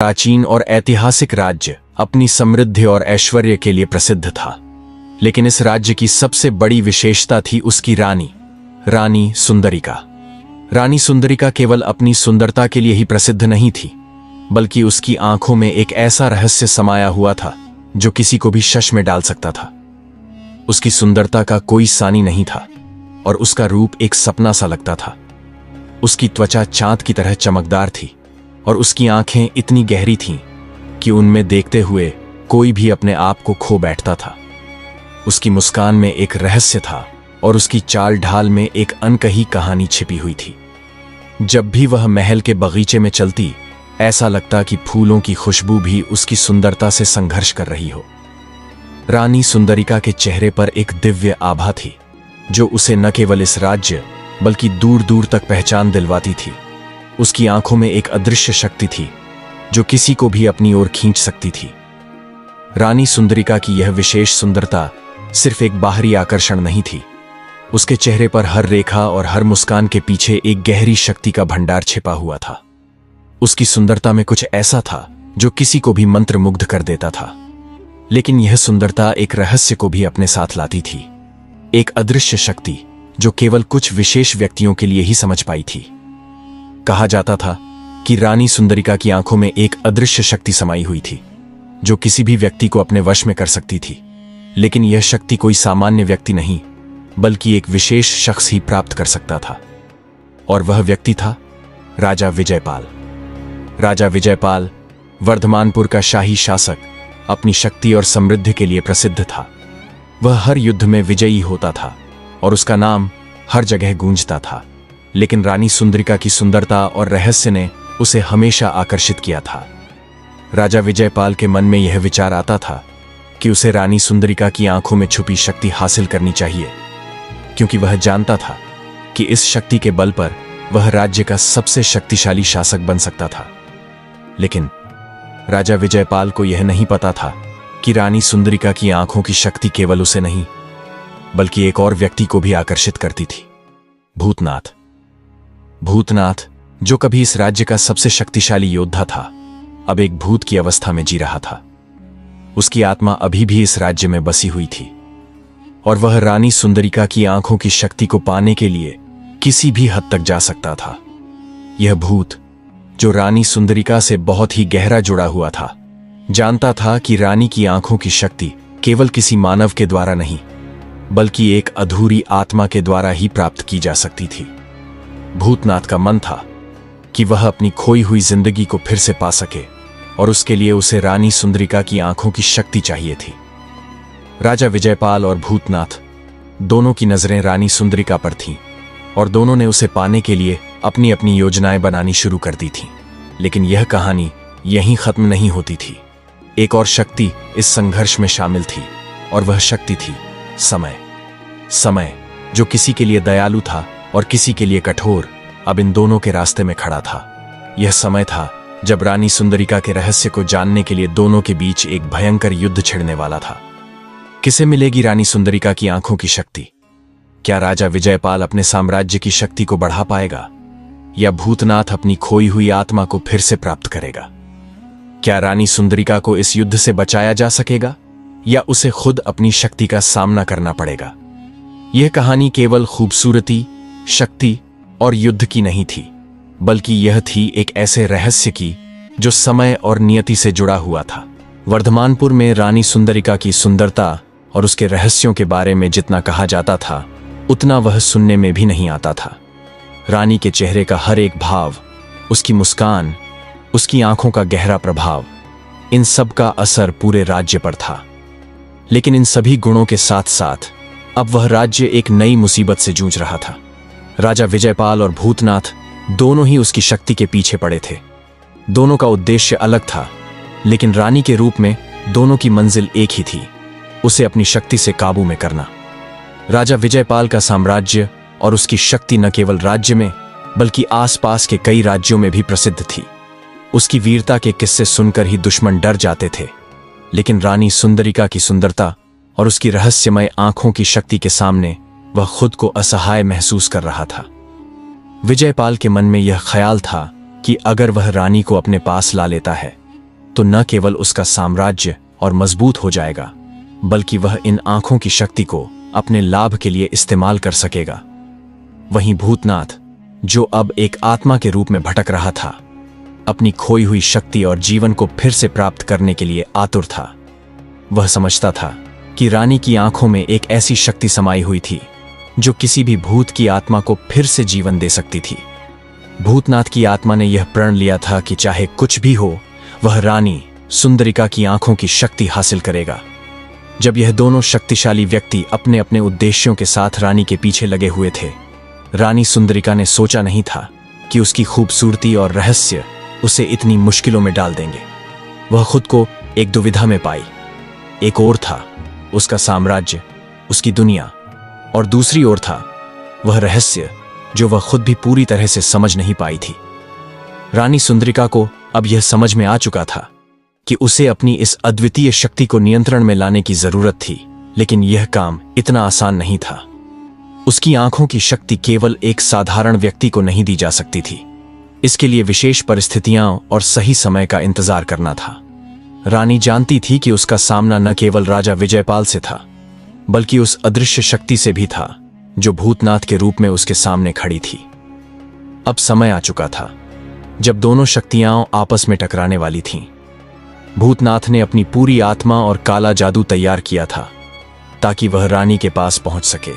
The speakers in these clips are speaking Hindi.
प्राचीन और ऐतिहासिक राज्य अपनी समृद्धि और ऐश्वर्य के लिए प्रसिद्ध था, लेकिन इस राज्य की सबसे बड़ी विशेषता थी उसकी रानी सुंदरिका। रानी सुंदरिका केवल अपनी सुंदरता के लिए ही प्रसिद्ध नहीं थी, बल्कि उसकी आंखों में एक ऐसा रहस्य समाया हुआ था जो किसी को भी शश में डाल सकता था। उसकी सुंदरता का कोई सानी नहीं था और उसका रूप एक सपना सा लगता था। उसकी त्वचा चांद की तरह चमकदार थी और उसकी आंखें इतनी गहरी थीं कि उनमें देखते हुए कोई भी अपने आप को खो बैठता था। उसकी मुस्कान में एक रहस्य था और उसकी चाल ढाल में एक अनकही कहानी छिपी हुई थी। जब भी वह महल के बगीचे में चलती, ऐसा लगता कि फूलों की खुशबू भी उसकी सुंदरता से संघर्ष कर रही हो। रानी सुंदरिका के चेहरे पर एक दिव्य आभा थी जो उसे न केवल इस राज्य बल्कि दूर दूर तक पहचान दिलवाती थी। उसकी आंखों में एक अदृश्य शक्ति थी जो किसी को भी अपनी ओर खींच सकती थी। रानी सुंदरिका की यह विशेष सुंदरता सिर्फ एक बाहरी आकर्षण नहीं थी। उसके चेहरे पर हर रेखा और हर मुस्कान के पीछे एक गहरी शक्ति का भंडार छिपा हुआ था। उसकी सुंदरता में कुछ ऐसा था जो किसी को भी मंत्रमुग्ध कर देता था, लेकिन यह सुंदरता एक रहस्य को भी अपने साथ लाती थी, एक अदृश्य शक्ति जो केवल कुछ विशेष व्यक्तियों के लिए ही समझ पाई थी। कहा जाता था कि रानी सुंदरिका की आंखों में एक अदृश्य शक्ति समाई हुई थी जो किसी भी व्यक्ति को अपने वश में कर सकती थी, लेकिन यह शक्ति कोई सामान्य व्यक्ति नहीं बल्कि एक विशेष शख्स ही प्राप्त कर सकता था। और वह व्यक्ति था राजा विजयपाल। राजा विजयपाल, वर्धमानपुर का शाही शासक, अपनी शक्ति और समृद्धि के लिए प्रसिद्ध था। वह हर युद्ध में विजयी होता था और उसका नाम हर जगह गूंजता था, लेकिन रानी सुंदरिका की सुंदरता और रहस्य ने उसे हमेशा आकर्षित किया था। राजा विजयपाल के मन में यह विचार आता था कि उसे रानी सुंदरिका की आंखों में छुपी शक्ति हासिल करनी चाहिए, क्योंकि वह जानता था कि इस शक्ति के बल पर वह राज्य का सबसे शक्तिशाली शासक बन सकता था। लेकिन राजा विजयपाल को यह नहीं पता था कि रानी सुंदरिका की आंखों की शक्ति केवल उसे नहीं बल्कि एक और व्यक्ति को भी आकर्षित करती थी, भूतनाथ। भूतनाथ, जो कभी इस राज्य का सबसे शक्तिशाली योद्धा था, अब एक भूत की अवस्था में जी रहा था। उसकी आत्मा अभी भी इस राज्य में बसी हुई थी और वह रानी सुंदरिका की आंखों की शक्ति को पाने के लिए किसी भी हद तक जा सकता था। यह भूत, जो रानी सुंदरिका से बहुत ही गहरा जुड़ा हुआ था, जानता था कि रानी की आंखों की शक्ति केवल किसी मानव के द्वारा नहीं बल्कि एक अधूरी आत्मा के द्वारा ही प्राप्त की जा सकती थी। भूतनाथ का मन था कि वह अपनी खोई हुई जिंदगी को फिर से पा सके और उसके लिए उसे रानी सुंदरिका की आंखों की शक्ति चाहिए थी। राजा विजयपाल और भूतनाथ दोनों की नजरें रानी सुंदरिका पर थीं और दोनों ने उसे पाने के लिए अपनी अपनी योजनाएं बनानी शुरू कर दी थीं। लेकिन यह कहानी यहीं खत्म नहीं होती थी। एक और शक्ति इस संघर्ष में शामिल थी और वह शक्ति थी समय, जो किसी के लिए दयालु था और किसी के लिए कठोर, अब इन दोनों के रास्ते में खड़ा था। यह समय था जब रानी सुंदरिका के रहस्य को जानने के लिए दोनों के बीच एक भयंकर युद्ध छिड़ने वाला था। किसे मिलेगी रानी सुंदरिका की आंखों की शक्ति? क्या राजा विजयपाल अपने साम्राज्य की शक्ति को बढ़ा पाएगा या भूतनाथ अपनी खोई हुई आत्मा को फिर से प्राप्त करेगा? क्या रानी सुंदरिका को इस युद्ध से बचाया जा सकेगा या उसे खुद अपनी शक्ति का सामना करना पड़ेगा? यह कहानी केवल खूबसूरती, शक्ति और युद्ध की नहीं थी, बल्कि यह थी एक ऐसे रहस्य की जो समय और नियति से जुड़ा हुआ था। वर्धमानपुर में रानी सुंदरिका की सुंदरता और उसके रहस्यों के बारे में जितना कहा जाता था, उतना वह सुनने में भी नहीं आता था। रानी के चेहरे का हर एक भाव, उसकी मुस्कान, उसकी आंखों का गहरा प्रभाव, इन सब का असर पूरे राज्य पर था। लेकिन इन सभी गुणों के साथ साथ अब वह राज्य एक नई मुसीबत से जूझ रहा था। राजा विजयपाल और भूतनाथ दोनों ही उसकी शक्ति के पीछे पड़े थे। दोनों का उद्देश्य अलग था, लेकिन रानी के रूप में दोनों की मंजिल एक ही थी, उसे अपनी शक्ति से काबू में करना। राजा विजयपाल का साम्राज्य और उसकी शक्ति न केवल राज्य में बल्कि आसपास के कई राज्यों में भी प्रसिद्ध थी। उसकी वीरता के किस्से सुनकर ही दुश्मन डर जाते थे, लेकिन रानी सुंदरिका की सुंदरता और उसकी रहस्यमय आंखों की शक्ति के सामने वह खुद को असहाय महसूस कर रहा था। विजयपाल के मन में यह ख्याल था कि अगर वह रानी को अपने पास ला लेता है तो न केवल उसका साम्राज्य और मजबूत हो जाएगा, बल्कि वह इन आंखों की शक्ति को अपने लाभ के लिए इस्तेमाल कर सकेगा। वहीं भूतनाथ, जो अब एक आत्मा के रूप में भटक रहा था, अपनी खोई हुई शक्ति और जीवन को फिर से प्राप्त करने के लिए आतुर था। वह समझता था कि रानी की आंखों में एक ऐसी शक्ति समाई हुई थी जो किसी भी भूत की आत्मा को फिर से जीवन दे सकती थी। भूतनाथ की आत्मा ने यह प्रण लिया था कि चाहे कुछ भी हो, वह रानी सुंदरिका की आंखों की शक्ति हासिल करेगा। जब यह दोनों शक्तिशाली व्यक्ति अपने अपने उद्देश्यों के साथ रानी के पीछे लगे हुए थे, रानी सुंदरिका ने सोचा नहीं था कि उसकी खूबसूरती और रहस्य उसे इतनी मुश्किलों में डाल देंगे। वह खुद को एक दुविधा में पाई। एक ओर था उसका साम्राज्य, उसकी दुनिया, और दूसरी ओर था वह रहस्य जो वह खुद भी पूरी तरह से समझ नहीं पाई थी। रानी सुंदरिका को अब यह समझ में आ चुका था कि उसे अपनी इस अद्वितीय शक्ति को नियंत्रण में लाने की जरूरत थी, लेकिन यह काम इतना आसान नहीं था। उसकी आंखों की शक्ति केवल एक साधारण व्यक्ति को नहीं दी जा सकती थी। इसके लिए विशेष परिस्थितियां और सही समय का इंतजार करना था। रानी जानती थी कि उसका सामना न केवल राजा विजयपाल से था, बल्कि उस अदृश्य शक्ति से भी था जो भूतनाथ के रूप में उसके सामने खड़ी थी। अब समय आ चुका था जब दोनों शक्तियां आपस में टकराने वाली थीं। भूतनाथ ने अपनी पूरी आत्मा और काला जादू तैयार किया था ताकि वह रानी के पास पहुंच सके।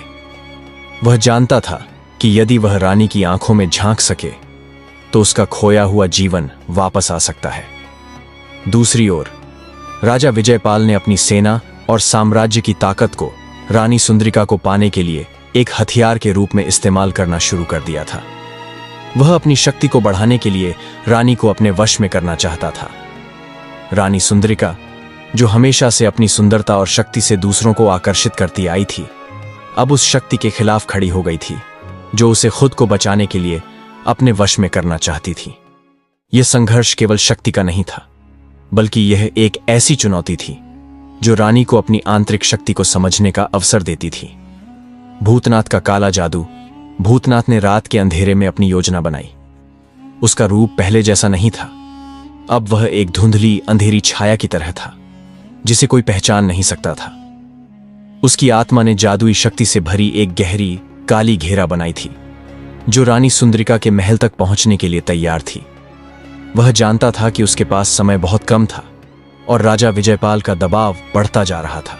वह जानता था कि यदि वह रानी की आंखों में झांक सके तो उसका खोया हुआ जीवन वापस आ सकता है। दूसरी ओर राजा विजयपाल ने अपनी सेना और साम्राज्य की ताकत को रानी सुंदरिका को पाने के लिए एक हथियार के रूप में इस्तेमाल करना शुरू कर दिया था। वह अपनी शक्ति को बढ़ाने के लिए रानी को अपने वश में करना चाहता था। रानी सुंदरिका, जो हमेशा से अपनी सुंदरता और शक्ति से दूसरों को आकर्षित करती आई थी, अब उस शक्ति के खिलाफ खड़ी हो गई थी जो उसे खुद को बचाने के लिए अपने वश में करना चाहती थी। यह संघर्ष केवल शक्ति का नहीं था, बल्कि यह एक ऐसी चुनौती थी जो रानी को अपनी आंतरिक शक्ति को समझने का अवसर देती थी। भूतनाथ का काला जादू। भूतनाथ ने रात के अंधेरे में अपनी योजना बनाई। उसका रूप पहले जैसा नहीं था। अब वह एक धुंधली अंधेरी छाया की तरह था जिसे कोई पहचान नहीं सकता था। उसकी आत्मा ने जादुई शक्ति से भरी एक गहरी काली घेरा बनाई थी जो रानी सुंदरिका के महल तक पहुंचने के लिए तैयार थी। वह जानता था कि उसके पास समय बहुत कम था और राजा विजयपाल का दबाव बढ़ता जा रहा था।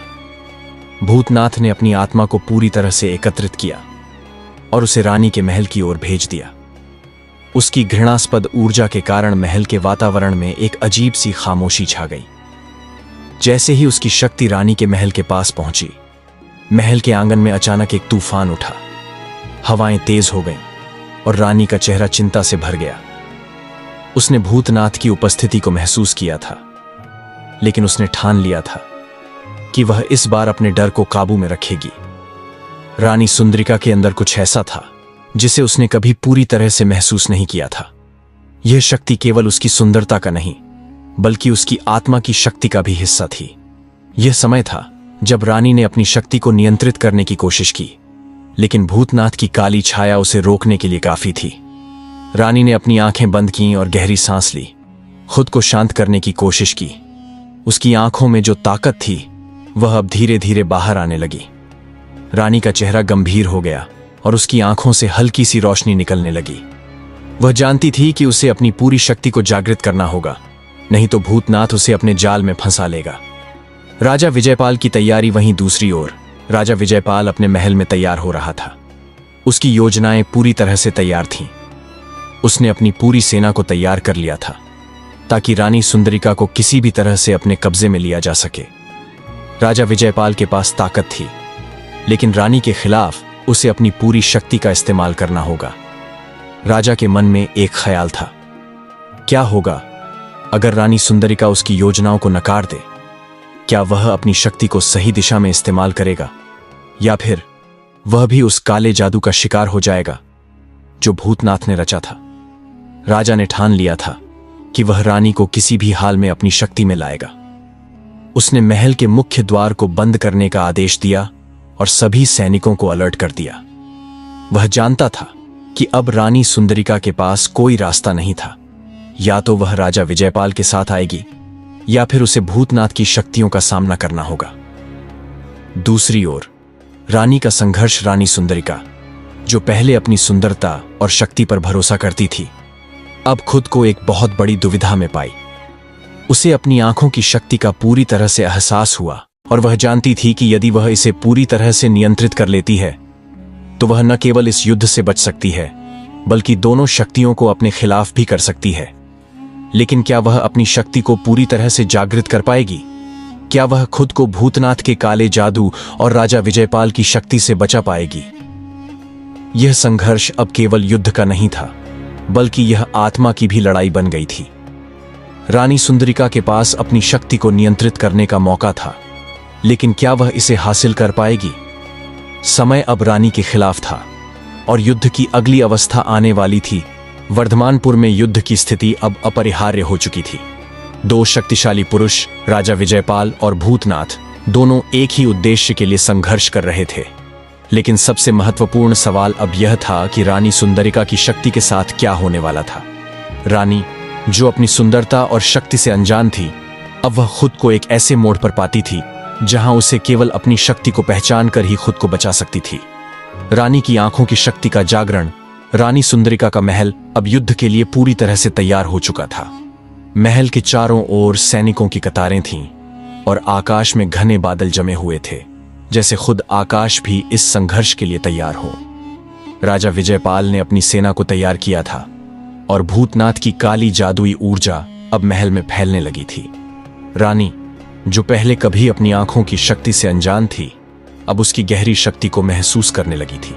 भूतनाथ ने अपनी आत्मा को पूरी तरह से एकत्रित किया और उसे रानी के महल की ओर भेज दिया। उसकी घृणास्पद ऊर्जा के कारण महल के वातावरण में एक अजीब सी खामोशी छा गई। जैसे ही उसकी शक्ति रानी के महल के पास पहुंची, महल के आंगन में अचानक एक तूफान उठा। हवाएं तेज हो गईं और रानी का चेहरा चिंता से भर गया। उसने भूतनाथ की उपस्थिति को महसूस किया था, लेकिन उसने ठान लिया था कि वह इस बार अपने डर को काबू में रखेगी। रानी सुंदरिका के अंदर कुछ ऐसा था जिसे उसने कभी पूरी तरह से महसूस नहीं किया था। यह शक्ति केवल उसकी सुंदरता का नहीं, बल्कि उसकी आत्मा की शक्ति का भी हिस्सा थी। यह समय था जब रानी ने अपनी शक्ति को नियंत्रित करने की कोशिश की, लेकिन भूतनाथ की काली छाया उसे रोकने के लिए काफी थी। रानी ने अपनी आंखें बंद की और गहरी सांस ली, खुद को शांत करने की कोशिश की। उसकी आंखों में जो ताकत थी वह अब धीरे धीरे बाहर आने लगी। रानी का चेहरा गंभीर हो गया और उसकी आंखों से हल्की सी रोशनी निकलने लगी। वह जानती थी कि उसे अपनी पूरी शक्ति को जागृत करना होगा, नहीं तो भूतनाथ उसे अपने जाल में फंसा लेगा। राजा विजयपाल की तैयारी। वहीं दूसरी ओर राजा विजयपाल अपने महल में तैयार हो रहा था। उसकी योजनाएं पूरी तरह से तैयार थीं। उसने अपनी पूरी सेना को तैयार कर लिया था ताकि रानी सुंदरिका को किसी भी तरह से अपने कब्जे में लिया जा सके। राजा विजयपाल के पास ताकत थी, लेकिन रानी के खिलाफ उसे अपनी पूरी शक्ति का इस्तेमाल करना होगा। राजा के मन में एक ख्याल था, क्या होगा अगर रानी सुंदरिका उसकी योजनाओं को नकार दे? क्या वह अपनी शक्ति को सही दिशा में इस्तेमाल करेगा, या फिर वह भी उस काले जादू का शिकार हो जाएगा जो भूतनाथ ने रचा था? राजा ने ठान लिया था कि वह रानी को किसी भी हाल में अपनी शक्ति में लाएगा। उसने महल के मुख्य द्वार को बंद करने का आदेश दिया और सभी सैनिकों को अलर्ट कर दिया। वह जानता था कि अब रानी सुंदरिका के पास कोई रास्ता नहीं था। या तो वह राजा विजयपाल के साथ आएगी या फिर उसे भूतनाथ की शक्तियों का सामना करना होगा। दूसरी ओर रानी का संघर्ष। रानी सुंदरिका, जो पहले अपनी सुंदरता और शक्ति पर भरोसा करती थी, अब खुद को एक बहुत बड़ी दुविधा में पाई। उसे अपनी आंखों की शक्ति का पूरी तरह से एहसास हुआ और वह जानती थी कि यदि वह इसे पूरी तरह से नियंत्रित कर लेती है तो वह न केवल इस युद्ध से बच सकती है बल्कि दोनों शक्तियों को अपने खिलाफ भी कर सकती है। लेकिन क्या वह अपनी शक्ति को पूरी तरह से जागृत कर पाएगी? क्या वह खुद को भूतनाथ के काले जादू और राजा विजयपाल की शक्ति से बचा पाएगी? यह संघर्ष अब केवल युद्ध का नहीं था, बल्कि यह आत्मा की भी लड़ाई बन गई थी। रानी सुंदरिका के पास अपनी शक्ति को नियंत्रित करने का मौका था, लेकिन क्या वह इसे हासिल कर पाएगी? समय अब रानी के खिलाफ था और युद्ध की अगली अवस्था आने वाली थी। वर्धमानपुर में युद्ध की स्थिति अब अपरिहार्य हो चुकी थी। दो शक्तिशाली पुरुष, राजा विजयपाल और भूतनाथ, दोनों एक ही उद्देश्य के लिए संघर्ष कर रहे थे। लेकिन सबसे महत्वपूर्ण सवाल अब यह था कि रानी सुंदरिका की शक्ति के साथ क्या होने वाला था। रानी, जो अपनी सुंदरता और शक्ति से अनजान थी, अब वह खुद को एक ऐसे मोड़ पर पाती थी जहां उसे केवल अपनी शक्ति को पहचान कर ही खुद को बचा सकती थी। रानी की आंखों की शक्ति का जागरण। रानी सुंदरिका का महल अब युद्ध के लिए पूरी तरह से तैयार हो चुका था। महल के चारों ओर सैनिकों की कतारें थीं और आकाश में घने बादल जमे हुए थे, जैसे खुद आकाश भी इस संघर्ष के लिए तैयार हो। राजा विजयपाल ने अपनी सेना को तैयार किया था और भूतनाथ की काली जादुई ऊर्जा अब महल में फैलने लगी थी। रानी, जो पहले कभी अपनी आंखों की शक्ति से अनजान थी, अब उसकी गहरी शक्ति को महसूस करने लगी थी।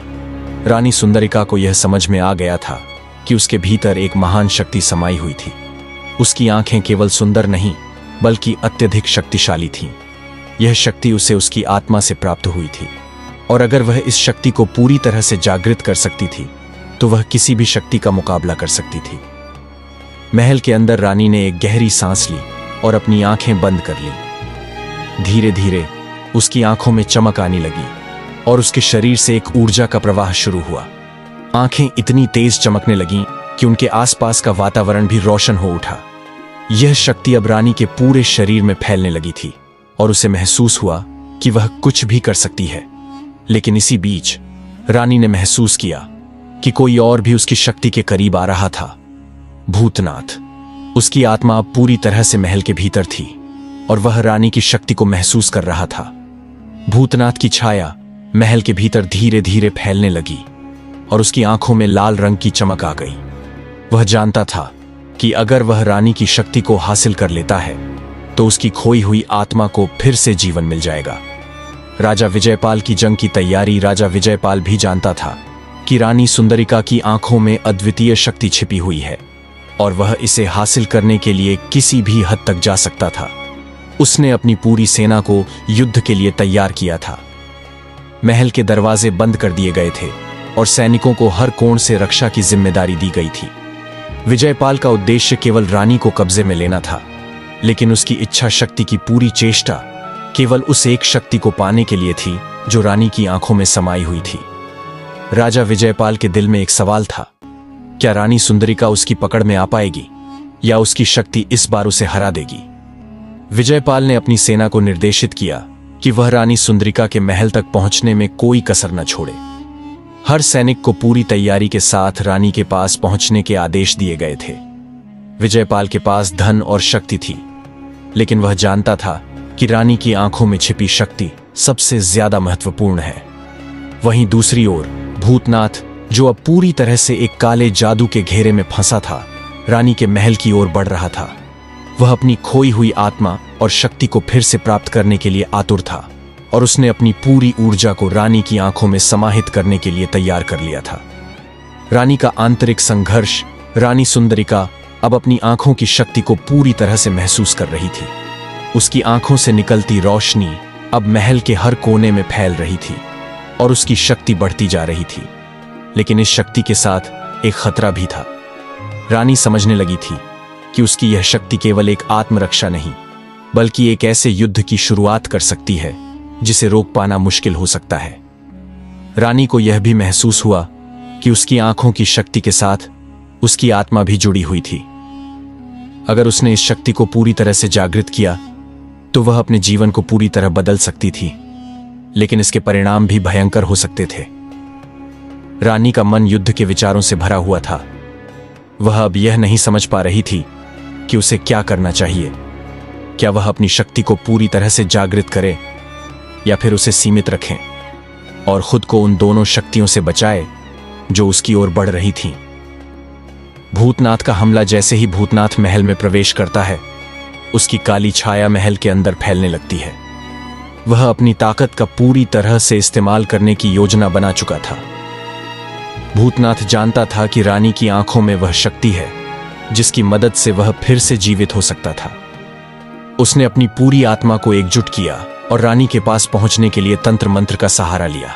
रानी सुंदरिका को यह समझ में आ गया था कि उसके भीतर एक महान शक्ति समाई हुई थी। उसकी आंखें केवल सुंदर नहीं, बल्कि अत्यधिक शक्तिशाली थीं। यह शक्ति उसे उसकी आत्मा से प्राप्त हुई थी और अगर वह इस शक्ति को पूरी तरह से जागृत कर सकती थी तो वह किसी भी शक्ति का मुकाबला कर सकती थी। महल के अंदर रानी ने एक गहरी सांस ली और अपनी आंखें बंद कर ली। धीरे धीरे उसकी आंखों में चमक आने लगी और उसके शरीर से एक ऊर्जा का प्रवाह शुरू हुआ। आंखें इतनी तेज चमकने लगीं कि उनके आसपास का वातावरण भी रोशन हो उठा। यह शक्ति अब रानी के पूरे शरीर में फैलने लगी थी और उसे महसूस हुआ कि वह कुछ भी कर सकती है। लेकिन इसी बीच रानी ने महसूस किया कि कोई और भी उसकी शक्ति के करीब आ रहा था। भूतनाथ। उसकी आत्मा अब पूरी तरह से महल के भीतर थी और वह रानी की शक्ति को महसूस कर रहा था। भूतनाथ की छाया महल के भीतर धीरे धीरे फैलने लगी और उसकी आंखों में लाल रंग की चमक आ गई। वह जानता था कि अगर वह रानी की शक्ति को हासिल कर लेता है तो उसकी खोई हुई आत्मा को फिर से जीवन मिल जाएगा। राजा विजयपाल की जंग की तैयारी। राजा विजयपाल भी जानता था कि रानी सुंदरिका की आंखों में अद्वितीय शक्ति छिपी हुई है और वह इसे हासिल करने के लिए किसी भी हद तक जा सकता था। उसने अपनी पूरी सेना को युद्ध के लिए तैयार किया था। महल के दरवाजे बंद कर दिए गए थे और सैनिकों को हर कोण से रक्षा की जिम्मेदारी दी गई थी। विजयपाल का उद्देश्य केवल रानी को कब्जे में लेना था, लेकिन उसकी इच्छा शक्ति की पूरी चेष्टा केवल उस एक शक्ति को पाने के लिए थी जो रानी की आंखों में समाई हुई थी। राजा विजयपाल के दिल में एक सवाल था, क्या रानी सुंदरिका उसकी पकड़ में आ पाएगी या उसकी शक्ति इस बार उसे हरा देगी? विजयपाल ने अपनी सेना को निर्देशित किया कि वह रानी सुंदरिका के महल तक पहुंचने में कोई कसर न छोड़े। हर सैनिक को पूरी तैयारी के साथ रानी के पास पहुंचने के आदेश दिए गए थे। विजयपाल के पास धन और शक्ति थी, लेकिन वह जानता था कि रानी की आंखों में छिपी शक्ति सबसे ज्यादा महत्वपूर्ण है। वहीं दूसरी ओर भूतनाथ, जो अब पूरी तरह से एक काले जादू के घेरे में फंसा था, रानी के महल की ओर बढ़ रहा था। वह अपनी खोई हुई आत्मा और शक्ति को फिर से प्राप्त करने के लिए आतुर था और उसने अपनी पूरी ऊर्जा को रानी की आंखों में समाहित करने के लिए तैयार कर लिया था। रानी का आंतरिक संघर्ष। रानी सुंदरिका अब अपनी आंखों की शक्ति को पूरी तरह से महसूस कर रही थी। उसकी आंखों से निकलती रोशनी अब महल के हर कोने में फैल रही थी और उसकी शक्ति बढ़ती जा रही थी। लेकिन इस शक्ति के साथ एक खतरा भी था। रानी समझने लगी थी कि उसकी यह शक्ति केवल एक आत्मरक्षा नहीं, बल्कि एक ऐसे युद्ध की शुरुआत कर सकती है जिसे रोक पाना मुश्किल हो सकता है। रानी को यह भी महसूस हुआ कि उसकी आंखों की शक्ति के साथ उसकी आत्मा भी जुड़ी हुई थी। अगर उसने इस शक्ति को पूरी तरह से जागृत किया तो वह अपने जीवन को पूरी तरह बदल सकती थी, लेकिन इसके परिणाम भी भयंकर हो सकते थे। रानी का मन युद्ध के विचारों से भरा हुआ था। वह अब यह नहीं समझ पा रही थी कि उसे क्या करना चाहिए। क्या वह अपनी शक्ति को पूरी तरह से जागृत करे या फिर उसे सीमित रखें और खुद को उन दोनों शक्तियों से बचाए जो उसकी ओर बढ़ रही थीं। भूतनाथ का हमला जैसे ही भूतनाथ महल में प्रवेश करता है, उसकी काली छाया महल के अंदर फैलने लगती है। वह अपनी ताकत का पूरी तरह से इस्तेमाल करने की योजना बना चुका था। भूतनाथ जानता था कि रानी की आंखों में वह शक्ति है जिसकी मदद से वह फिर से जीवित हो सकता था। उसने अपनी पूरी आत्मा को एकजुट किया और रानी के पास पहुंचने के लिए तंत्र मंत्र का सहारा लिया।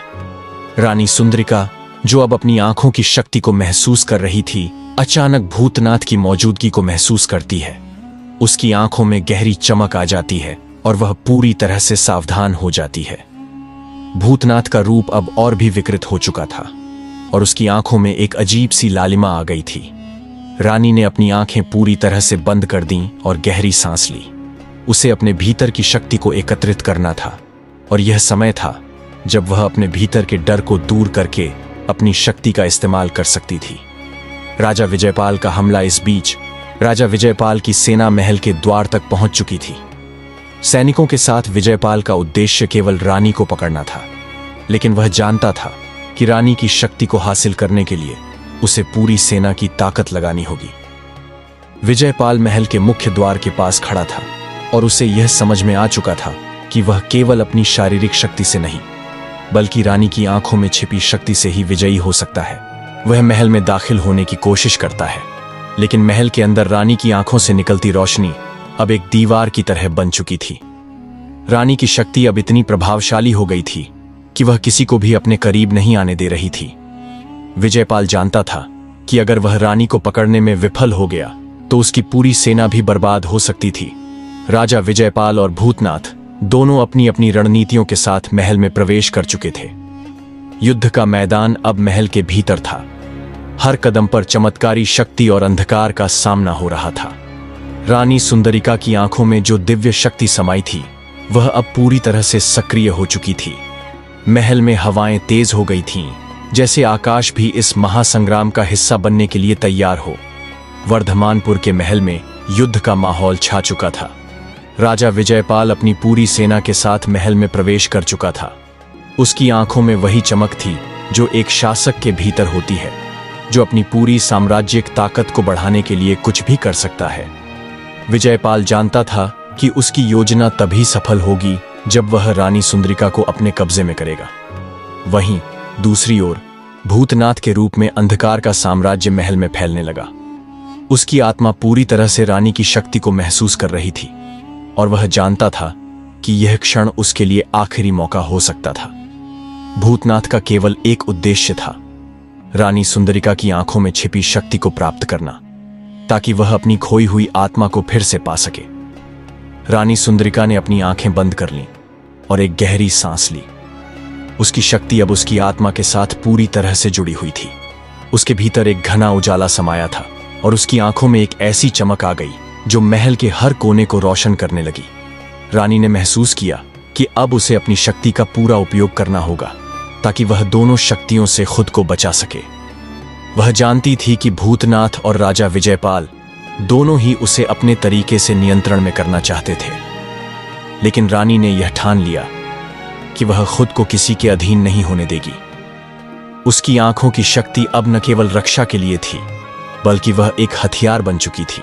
रानी सुंदरिका, जो अब अपनी आंखों की शक्ति को महसूस कर रही थी, अचानक भूतनाथ की मौजूदगी को महसूस करती है। उसकी आंखों में गहरी चमक आ जाती है और वह पूरी तरह से सावधान हो जाती है। भूतनाथ का रूप अब और भी विकृत हो चुका था और उसकी आंखों में एक अजीब सी लालिमा आ गई थी। रानी ने अपनी आंखें पूरी तरह से बंद कर दीं और गहरी सांस ली। उसे अपने भीतर की शक्ति को एकत्रित करना था और यह समय था जब वह अपने भीतर के डर को दूर करके अपनी शक्ति का इस्तेमाल कर सकती थी। राजा विजयपाल का हमला। इस बीच राजा विजयपाल की सेना महल के द्वार तक पहुंच चुकी थी। सैनिकों के साथ विजयपाल का उद्देश्य केवल रानी को पकड़ना था, लेकिन वह जानता था कि रानी की शक्ति को हासिल करने के लिए उसे पूरी सेना की ताकत लगानी होगी। विजयपाल महल के मुख्य द्वार के पास खड़ा था और उसे यह समझ में आ चुका था कि वह केवल अपनी शारीरिक शक्ति से नहीं, बल्कि रानी की आंखों में छिपी शक्ति से ही विजयी हो सकता है। वह महल में दाखिल होने की कोशिश करता है, लेकिन महल के अंदर रानी की आंखों से निकलती रोशनी अब एक दीवार की तरह बन चुकी थी। रानी की शक्ति अब इतनी प्रभावशाली हो गई थी कि वह किसी को भी अपने करीब नहीं आने दे रही थी। विजयपाल जानता था कि अगर वह रानी को पकड़ने में विफल हो गया तो उसकी पूरी सेना भी बर्बाद हो सकती थी। राजा विजयपाल और भूतनाथ दोनों अपनी अपनी रणनीतियों के साथ महल में प्रवेश कर चुके थे। युद्ध का मैदान अब महल के भीतर था। हर कदम पर चमत्कारी शक्ति और अंधकार का सामना हो रहा था। रानी सुंदरिका की आंखों में जो दिव्य शक्ति समाई थी, वह अब पूरी तरह से सक्रिय हो चुकी थी। महल में हवाएं तेज हो गई थीं, जैसे आकाश भी इस महासंग्राम का हिस्सा बनने के लिए तैयार हो। वर्धमानपुर के महल में युद्ध का माहौल छा चुका था। राजा विजयपाल अपनी पूरी सेना के साथ महल में प्रवेश कर चुका था। उसकी आंखों में वही चमक थी जो एक शासक के भीतर होती है, जो अपनी पूरी साम्राज्यिक ताकत को बढ़ाने के लिए कुछ भी कर सकता है। विजयपाल जानता था कि उसकी योजना तभी सफल होगी जब वह रानी सुंदरिका को अपने कब्जे में करेगा। वहीं दूसरी ओर भूतनाथ के रूप में अंधकार का साम्राज्य महल में फैलने लगा। उसकी आत्मा पूरी तरह से रानी की शक्ति को महसूस कर रही थी और वह जानता था कि यह क्षण उसके लिए आखिरी मौका हो सकता था। भूतनाथ का केवल एक उद्देश्य था, रानी सुंदरिका की आंखों में छिपी शक्ति को प्राप्त करना, ताकि वह अपनी खोई हुई आत्मा को फिर से पा सके। रानी सुंदरिका ने अपनी आंखें बंद कर लीं और एक गहरी सांस ली। उसकी शक्ति अब उसकी आत्मा के साथ पूरी तरह से जुड़ी हुई थी। उसके भीतर एक घना उजाला समाया था और उसकी आंखों में एक ऐसी चमक आ गई जो महल के हर कोने को रोशन करने लगी। रानी ने महसूस किया कि अब उसे अपनी शक्ति का पूरा उपयोग करना होगा ताकि वह दोनों शक्तियों से खुद को बचा सके। वह जानती थी कि भूतनाथ और राजा विजयपाल दोनों ही उसे अपने तरीके से नियंत्रण में करना चाहते थे, लेकिन रानी ने यह ठान लिया कि वह खुद को किसी के अधीन नहीं होने देगी। उसकी आंखों की शक्ति अब न केवल रक्षा के लिए थी, बल्कि वह एक हथियार बन चुकी थी।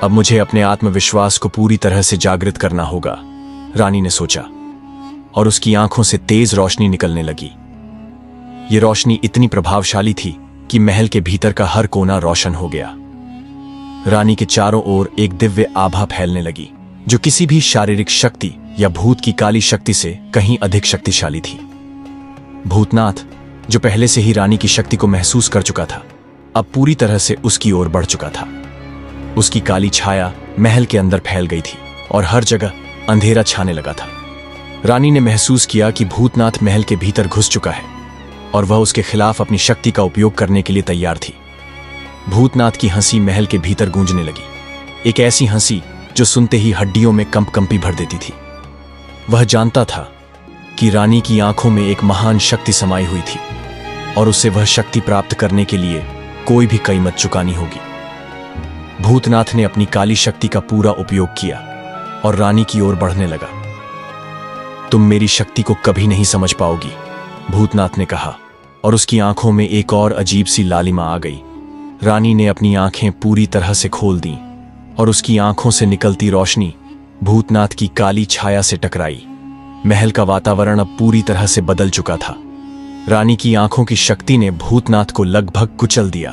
अब मुझे अपने आत्मविश्वास को पूरी तरह से जागृत करना होगा, रानी ने सोचा, और उसकी आंखों से तेज रोशनी निकलने लगी। यह रोशनी इतनी प्रभावशाली थी कि महल के भीतर का हर कोना रोशन हो गया। रानी के चारों ओर एक दिव्य आभा फैलने लगी जो किसी भी शारीरिक शक्ति या भूत की काली शक्ति से कहीं अधिक शक्तिशाली थी। भूतनाथ, जो पहले से ही रानी की शक्ति को महसूस कर चुका था, अब पूरी तरह से उसकी ओर बढ़ चुका था। उसकी काली छाया महल के अंदर फैल गई थी और हर जगह अंधेरा छाने लगा था। रानी ने महसूस किया कि भूतनाथ महल के भीतर घुस चुका है और वह उसके खिलाफ अपनी शक्ति का उपयोग करने के लिए तैयार थी। भूतनाथ की हंसी महल के भीतर गूंजने लगी एक ऐसी हंसी जो सुनते ही हड्डियों में कंपकंपी भर देती थी। वह जानता था कि रानी की आंखों में एक महान शक्ति समाई हुई थी और उसे वह शक्ति प्राप्त करने के लिए कोई भी कीमत चुकानी होगी। भूतनाथ ने अपनी काली शक्ति का पूरा उपयोग किया और रानी की ओर बढ़ने लगा। तुम मेरी शक्ति को कभी नहीं समझ पाओगी, भूतनाथ ने कहा, और उसकी आंखों में एक और अजीब सी लालिमा आ गई। रानी ने अपनी आंखें पूरी तरह से खोल दीं और उसकी आंखों से निकलती रोशनी भूतनाथ की काली छाया से टकराई। महल का वातावरण अब पूरी तरह से बदल चुका था। रानी की आंखों की शक्ति ने भूतनाथ को लगभग कुचल दिया।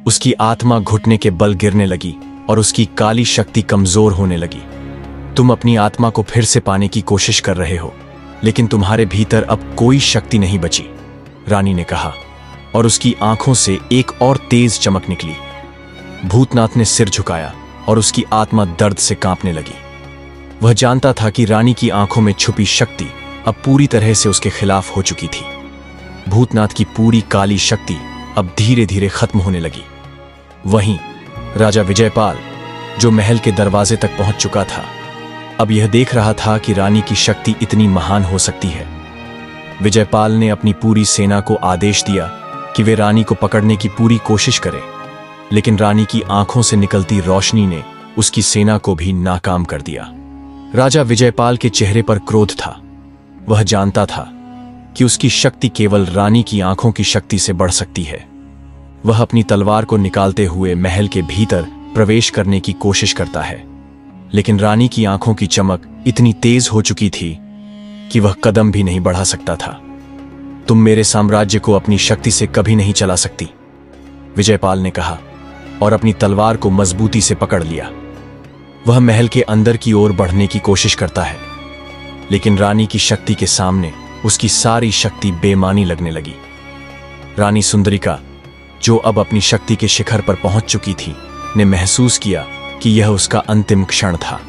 उसकी आत्मा घुटने के बल गिरने लगी और उसकी काली शक्ति कमजोर होने लगी। तुम अपनी आत्मा को फिर से पाने की कोशिश कर रहे हो, लेकिन तुम्हारे भीतर अब कोई शक्ति नहीं बची, रानी ने कहा, और उसकी आंखों से एक और तेज चमक निकली। भूतनाथ ने सिर झुकाया और उसकी आत्मा दर्द से कांपने लगी। वह जानता था कि रानी की आंखों में छुपी शक्ति अब पूरी तरह से उसके खिलाफ हो चुकी थी। भूतनाथ की पूरी काली शक्ति अब धीरे धीरे खत्म होने लगी। वहीं राजा विजयपाल, जो महल के दरवाजे तक पहुंच चुका था, अब यह देख रहा था कि रानी की शक्ति इतनी महान हो सकती है। विजयपाल ने अपनी पूरी सेना को आदेश दिया कि वे रानी को पकड़ने की पूरी कोशिश करें, लेकिन रानी की आंखों से निकलती रोशनी ने उसकी सेना को भी नाकाम कर दिया। राजा विजयपाल के चेहरे पर क्रोध था। वह जानता था कि उसकी शक्ति केवल रानी की आंखों की शक्ति से बढ़ सकती है। वह अपनी तलवार को निकालते हुए महल के भीतर प्रवेश करने की कोशिश करता है, लेकिन रानी की आंखों की चमक इतनी तेज हो चुकी थी कि वह कदम भी नहीं बढ़ा सकता था। तुम मेरे साम्राज्य को अपनी शक्ति से कभी नहीं चला सकती, विजयपाल ने कहा, और अपनी तलवार को मजबूती से पकड़ लिया। वह महल के अंदर की ओर बढ़ने की कोशिश करता है, लेकिन रानी की शक्ति के सामने उसकी सारी शक्ति बेमानी लगने लगी। रानी सुंदरिका, जो अब अपनी शक्ति के शिखर पर पहुंच चुकी थी, ने महसूस किया कि यह उसका अंतिम क्षण था।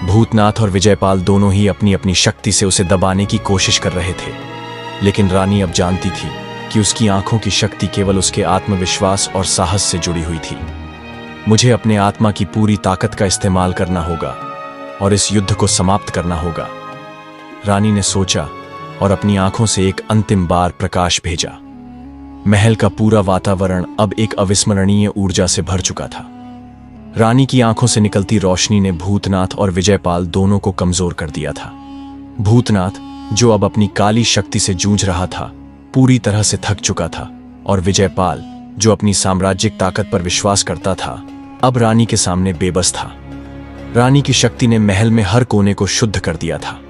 भूतनाथ और विजयपाल दोनों ही अपनी अपनी शक्ति से उसे दबाने की कोशिश कर रहे थे, लेकिन रानी अब जानती थी कि उसकी आंखों की शक्ति केवल उसके आत्मविश्वास और साहस से जुड़ी हुई थी। मुझे अपने आत्मा की पूरी ताकत का इस्तेमाल करना होगा और इस युद्ध को समाप्त करना होगा, रानी ने सोचा और अपनी आंखों से एक अंतिम बार प्रकाश भेजा। महल का पूरा वातावरण अब एक अविस्मरणीय ऊर्जा से भर चुका था। रानी की आंखों से निकलती रोशनी ने भूतनाथ और विजयपाल दोनों को कमजोर कर दिया था। भूतनाथ, जो अब अपनी काली शक्ति से जूझ रहा था, पूरी तरह से थक चुका था, और विजयपाल, जो अपनी साम्राज्यिक ताकत पर विश्वास करता था, अब रानी के सामने बेबस था। रानी की शक्ति ने महल में हर कोने को शुद्ध कर दिया था।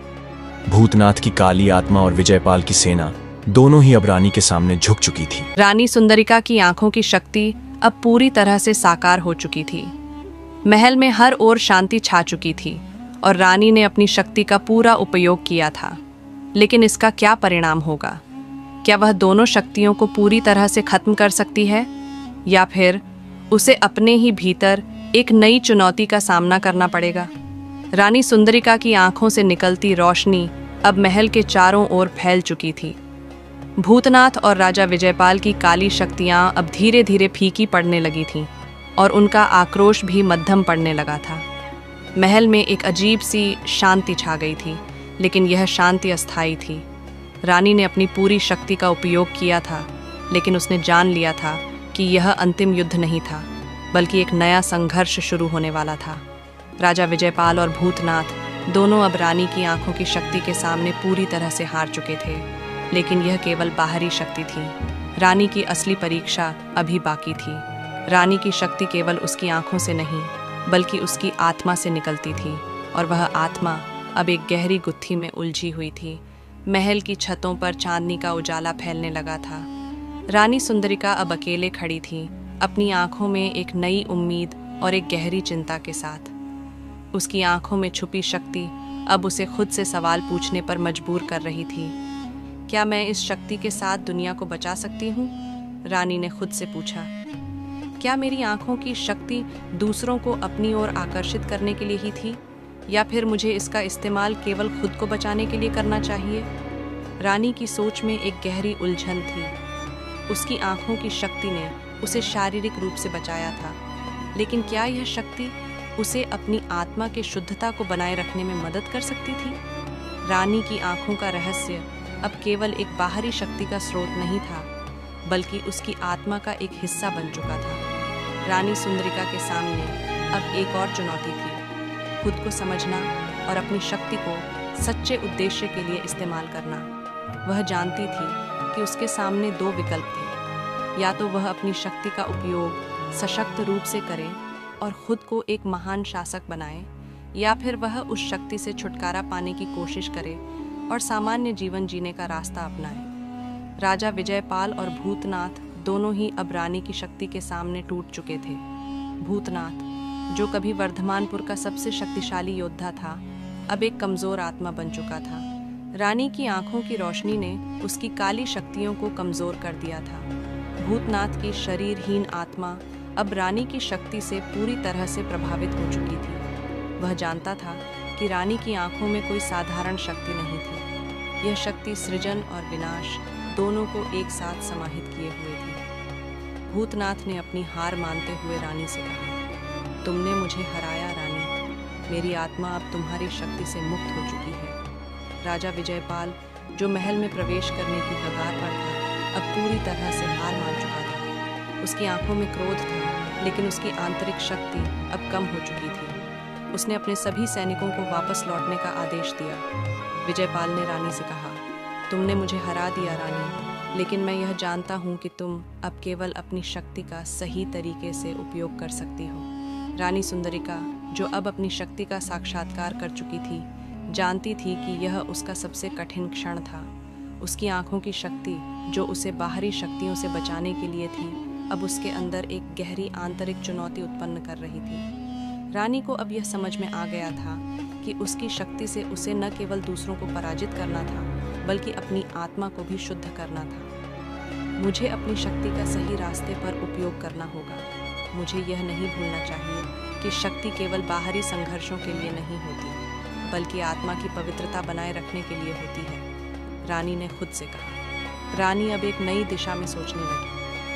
भूतनाथ की काली आत्मा और विजयपाल की सेना दोनों ही अब रानी के सामने झुक चुकी थी। रानी सुंदरिका की आंखों की शक्ति अब पूरी तरह से साकार हो चुकी थी। महल में हर ओर शांति छा चुकी थी और रानी ने अपनी शक्ति का पूरा उपयोग किया था। लेकिन इसका क्या परिणाम होगा? क्या वह दोनों शक्तियों को पूरी तरह से खत्म कर सकती है, या फिर उसे अपने ही भीतर एक नई चुनौती का सामना करना पड़ेगा? रानी सुंदरिका की आंखों से निकलती रोशनी अब महल के चारों ओर फैल चुकी थी। भूतनाथ और राजा विजयपाल की काली शक्तियां अब धीरे धीरे फीकी पड़ने लगी थीं और उनका आक्रोश भी मध्यम पड़ने लगा था। महल में एक अजीब सी शांति छा गई थी, लेकिन यह शांति अस्थायी थी। रानी ने अपनी पूरी शक्ति का उपयोग किया था, लेकिन उसने जान लिया था कि यह अंतिम युद्ध नहीं था, बल्कि एक नया संघर्ष शुरू होने वाला था। राजा विजयपाल और भूतनाथ दोनों अब रानी की आंखों की शक्ति के सामने पूरी तरह से हार चुके थे, लेकिन यह केवल बाहरी शक्ति थी। रानी की असली परीक्षा अभी बाकी थी। रानी की शक्ति केवल उसकी आंखों से नहीं, बल्कि उसकी आत्मा से निकलती थी, और वह आत्मा अब एक गहरी गुत्थी में उलझी हुई थी। महल की छतों पर चांदनी का उजाला फैलने लगा था। रानी सुंदरिका अब अकेले खड़ी थी, अपनी आंखों में एक नई उम्मीद और एक गहरी चिंता के साथ। उसकी आंखों में छुपी शक्ति अब उसे खुद से सवाल पूछने पर मजबूर कर रही थी। क्या मैं इस शक्ति के साथ दुनिया को बचा सकती हूँ? रानी ने खुद से पूछा। क्या मेरी आंखों की शक्ति दूसरों को अपनी ओर आकर्षित करने के लिए ही थी, या फिर मुझे इसका इस्तेमाल केवल खुद को बचाने के लिए करना चाहिए? रानी की सोच में एक गहरी उलझन थी। उसकी आंखों की शक्ति ने उसे शारीरिक रूप से बचाया था, लेकिन क्या यह शक्ति उसे अपनी आत्मा के शुद्धता को बनाए रखने में मदद कर सकती थी। रानी की आंखों का रहस्य अब केवल एक बाहरी शक्ति का स्रोत नहीं था, बल्कि उसकी आत्मा का एक हिस्सा बन चुका था। रानी सुंदरिका के सामने अब एक और चुनौती थी, खुद को समझना और अपनी शक्ति को सच्चे उद्देश्य के लिए इस्तेमाल करना। वह जानती थी कि उसके सामने दो विकल्प थे, या तो वह अपनी शक्ति का उपयोग सशक्त रूप से करे और खुद को एक महान शासक बनाए, या फिर वह उस शक्ति से छुटकारा पाने की कोशिश करे और सामान्य जीवन जीने का रास्ता अपनाए। राजा विजयपाल और भूतनाथ दोनों ही अब रानी की शक्ति के सामने टूट चुके थे। भूतनाथ, जो कभी वर्धमानपुर का सबसे शक्तिशाली योद्धा था, अब एक कमजोर आत्मा बन चुका था। रानी की आंखों की रोशनी ने उसकी काली शक्तियों को कमजोर कर दिया था। भूतनाथ की शरीरहीन आत्मा अब रानी की शक्ति से पूरी तरह से प्रभावित हो चुकी थी। वह जानता था कि रानी की आंखों में कोई साधारण शक्ति नहीं थी। यह शक्ति सृजन और विनाश दोनों को एक साथ समाहित किए हुए थी। भूतनाथ ने अपनी हार मानते हुए रानी से कहा, तुमने मुझे हराया रानी, मेरी आत्मा अब तुम्हारी शक्ति से मुक्त हो चुकी है। राजा विजयपाल, जो महल में प्रवेश करने की कगार पर था, अब पूरी तरह से हार मान चुका था। उसकी आंखों में क्रोध था, लेकिन उसकी आंतरिक शक्ति अब कम हो चुकी थी। उसने अपने सभी सैनिकों को वापस लौटने का आदेश दिया। विजयपाल ने रानी से कहा, तुमने मुझे हरा दिया रानी, लेकिन मैं यह जानता हूँ कि तुम अब केवल अपनी शक्ति का सही तरीके से उपयोग कर सकती हो। रानी सुंदरिका, जो अब अपनी शक्ति का साक्षात्कार कर चुकी थी, जानती थी कि यह उसका सबसे कठिन क्षण था। उसकी आंखों की शक्ति, जो उसे बाहरी शक्तियों से बचाने के लिए थी, अब उसके अंदर एक गहरी आंतरिक चुनौती उत्पन्न कर रही थी। रानी को अब यह समझ में आ गया था कि उसकी शक्ति से उसे न केवल दूसरों को पराजित करना था, बल्कि अपनी आत्मा को भी शुद्ध करना था। मुझे अपनी शक्ति का सही रास्ते पर उपयोग करना होगा। मुझे यह नहीं भूलना चाहिए कि शक्ति केवल बाहरी संघर्षों के लिए नहीं होती, बल्कि आत्मा की पवित्रता बनाए रखने के लिए होती है, रानी ने खुद से कहा। रानी अब एक नई दिशा में सोचने लगी।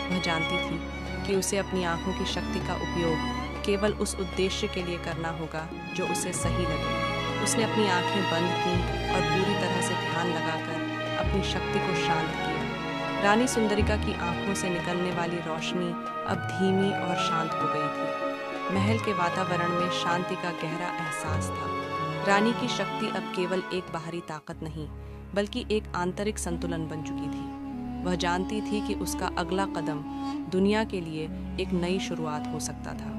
वह जानती थी कि उसे अपनी आंखों की शक्ति का उपयोग केवल उस उद्देश्य के लिए करना होगा जो उसे सही लगे। उसने अपनी आंखें बंद की और पूरी तरह से ध्यान लगाकर अपनी शक्ति को शांत किया। रानी सुंदरिका की आंखों से निकलने वाली रोशनी अब धीमी और शांत हो गई थी। महल के वातावरण में शांति का गहरा एहसास था। रानी की शक्ति अब केवल एक बाहरी ताकत नहीं, बल्कि एक आंतरिक संतुलन बन चुकी थी। वह जानती थी कि उसका अगला कदम दुनिया के लिए एक नई शुरुआत हो सकता था।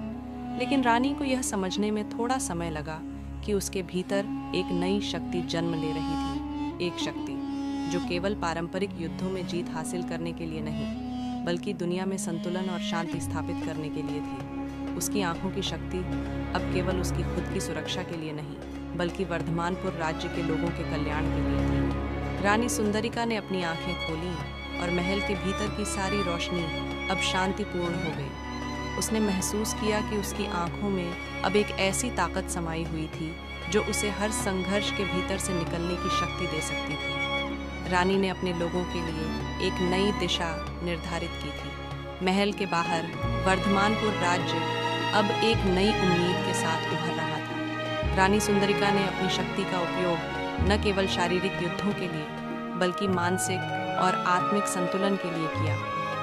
लेकिन रानी को यह समझने में थोड़ा समय लगा कि उसके भीतर एक नई शक्ति जन्म ले रही थी। एक शक्ति जो केवल पारंपरिक युद्धों में जीत हासिल करने के लिए नहीं, बल्कि दुनिया में संतुलन और शांति स्थापित करने के लिए थी। उसकी आंखों की शक्ति अब केवल उसकी खुद की सुरक्षा के लिए नहीं, बल्कि वर्धमानपुर राज्य के लोगों के कल्याण के लिए थी। रानी सुंदरिका ने अपनी आंखें खोली और महल के भीतर की सारी रोशनी अब शांतिपूर्ण हो गई। उसने महसूस किया कि उसकी आंखों में अब एक ऐसी ताकत समाई हुई थी जो उसे हर संघर्ष के भीतर से निकलने की शक्ति दे सकती थी। रानी ने अपने लोगों के लिए एक नई दिशा निर्धारित की थी। महल के बाहर वर्धमानपुर राज्य अब एक नई उम्मीद के साथ उभर रहा था। रानी सुंदरिका ने अपनी शक्ति का उपयोग न केवल शारीरिक युद्धों के लिए, बल्कि मानसिक और आत्मिक संतुलन के लिए किया।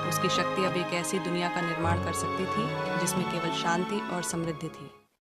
उसकी शक्ति अब एक ऐसी दुनिया का निर्माण कर सकती थी जिसमें केवल शांति और समृद्धि थी।